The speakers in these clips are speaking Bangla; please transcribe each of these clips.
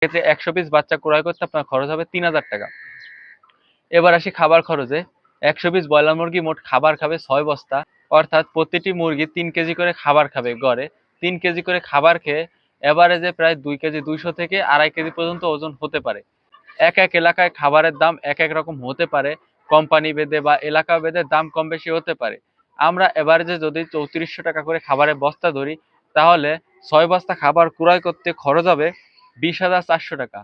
ক্ষেত্রে 100 পিস বাচ্চা ক্রয় করতে আপনার খরচ হবে 3000 টাকা। এবার আসি খাবার খরচে। 100 পিস ব্রয়লার মুরগি মোট খাবার খাবে 6 বস্তা, অর্থাৎ প্রতিটি মুরগি 3 কেজি করে খাবার খাবে গড়ে। 3 কেজি করে খাবার খেয়ে এভারেজে প্রায় 2 কেজি 200 থেকে 2.5 কেজি পর্যন্ত ওজন হতে পারে। এক এক এলাকায় খাবারের দাম এক এক রকম হতে পারে, কোম্পানি ভেদে বা এলাকা ভেদে দাম কম বেশি হতে পারে। আমরা এভারেজে যদি 3400 টাকা করে খাবারের বস্তা ধরি, তাহলে 6 বস্তা খাবার ক্রয় করতে খরচ হবে 20,400 টাকা।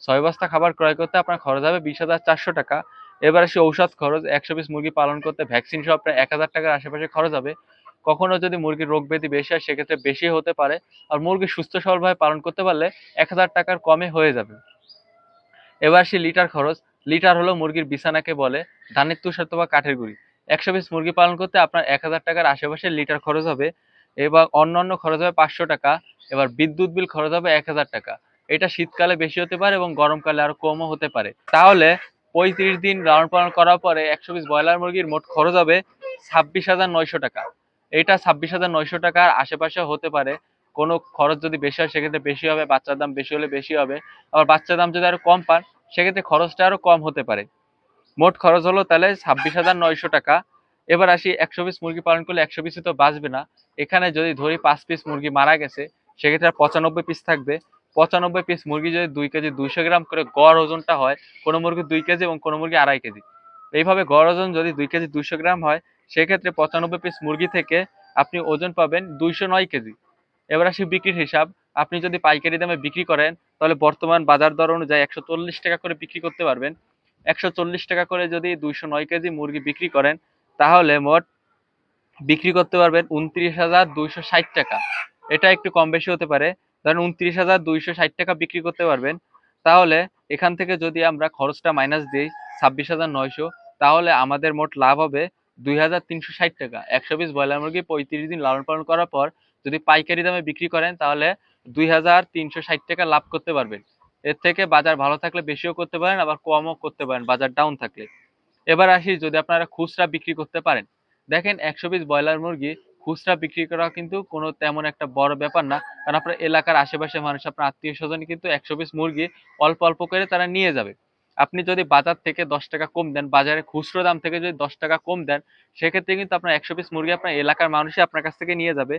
6 বস্তা খাবার ক্রয় করতে আপনার খরচ হবে 20,400 টাকা। এবার আসি ঔষধ খরচ। 100 পিস মুরগি পালন করতে ভ্যাকসিন সহ প্রায় 1000 টাকার আশেপাশে খরচ হবে। কখনো যদি মুরগির রোগ ব্যাধি বেশি হয় সেক্ষেত্রে বেশি হতে পারে, আর মুরগি সুস্থ সবলভাবে পালন করতে পারলে 1000 টাকার কমে হয়ে যাবে। এবার আসি লিটার খরচ। লিটার হলো মুরগির বিছানাকে বলে, ধানের তুষ অথবা কাঠের গুঁড়ি। 100 পিস মুরগি পালন করতে আপনার 1000 টাকার আশেপাশে লিটার খরচ হবে। এবার অন্যান্য খরচ হবে 500 টাকা। এবার বিদ্যুৎ বিল খরচ হবে 1000 টাকা। এটা শীতকালে বেশি হতে পারে এবং গরমকালে আরো কমও হতে পারে। তাহলে 35 দিন লালন পালন করার পরে 100 পিস ব্রয়লার মুরগির মোট খরচ হবে 26,900 টাকা। এটা 26,900 টাকার আশেপাশে হতে পারে। কোনো খরচ যদি বেশি হয় সেক্ষেত্রে বেশি হবে, বাচ্চার দাম বেশি হলে বেশি হবে। আবার বাচ্চার দাম যদি আরো কম পান সেক্ষেত্রে খরচটা আরো কম হতে পারে। মোট খরচ হলো তাহলে 26,900 টাকা। এবার আসি 100 পিস মুরগি পালন করলে 100 পিসই তো বাঁচবে না। এখানে যদি ধরি 5 পিস মুরগি মারা গেছে, সেক্ষেত্রে আর 95 পিস থাকবে। 95 পিস মুরগি যদি 2 কেজি 200 গ্রাম করে গড় ওজনটা হয়, কোনো মুরগি 2 কেজি এবং কোনো মুরগি 2.5 কেজি। এইভাবে গড় ওজন যদি 2 কেজি 200 গ্রাম হয়, সেক্ষেত্রে 95 পিস মুরগি থেকে আপনি ওজন পাবেন 209 কেজি। এবার আসি বিক্রির হিসাব। আপনি যদি পাইকারি দামে বিক্রি করেন, তাহলে বর্তমান বাজার দর অনুযায়ী 140 টাকা করে বিক্রি করতে পারবেন। 140 টাকা করে যদি 209 কেজি মুরগি বিক্রি করেন, তাহলে মোট বিক্রি করতে পারবেন 29,260 টাকা। এটা একটু কম বেশি হতে পারে। ধরেন 29,260 টাকা বিক্রি করতে পারবেন। তাহলে এখান থেকে যদি আমরা খরচটা মাইনাস দিই 26,900, তাহলে আমাদের মোট লাভ হবে 2,360 টাকা। 100 পিস ব্রয়লার মুরগি 35 দিন লালন পালন করার পর যদি পাইকারি দামে বিক্রি করেন, তাহলে 2,360 টাকা লাভ করতে পারবেন। এর থেকে বাজার ভালো থাকলে বেশিও করতে পারেন, আবার কমও করতে পারেন বাজার ডাউন থাকলে। এবার আসি যদি আপনারা খুচরা বিক্রি করতে পারেন। দেখেন 100 পিস ব্রয়লার মুরগি খুচরা বিক্রি করা কিন্তু কোনো তেমন একটা বড় ব্যাপার না। কারণ আপনার এলাকার আশেপাশের মানুষ, আপনার আত্মীয়-স্বজনই কিন্তু 100 পিস মুরগি অল্প, অল্প করে তারা নিয়ে যাবে। আপনি যদি বাজার থেকে 10 টাকা কম দেন, বাজারে খুচরো দাম থেকে যদি 10 টাকা কম দেন, সেক্ষেত্রে কিন্তু আপনার 100 পিস মুরগি আপনার এলাকার মানুষই আপনার কাছ থেকে নিয়ে যাবে।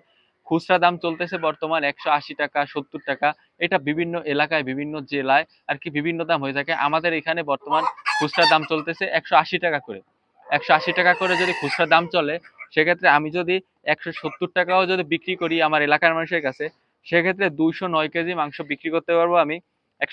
খুচরা দাম চলতেছে বর্তমান 180 টাকা, 70 টাকা। এটা বিভিন্ন এলাকায়, বিভিন্ন জেলায় আরকি বিভিন্ন দাম হয়ে থাকে। আমাদের এখানে বর্তমান খুচরা দাম চলতেছে 180 টাকা করে। 180 টাকা করে যদি খুচরা দাম চলে, সেক্ষেত্রে আমি যদি 170 টাকাও যদি বিক্রি করি আমার এলাকার মানুষের কাছে, সেক্ষেত্রে 209 কেজি মাংস বিক্রি করতে পারবো আমি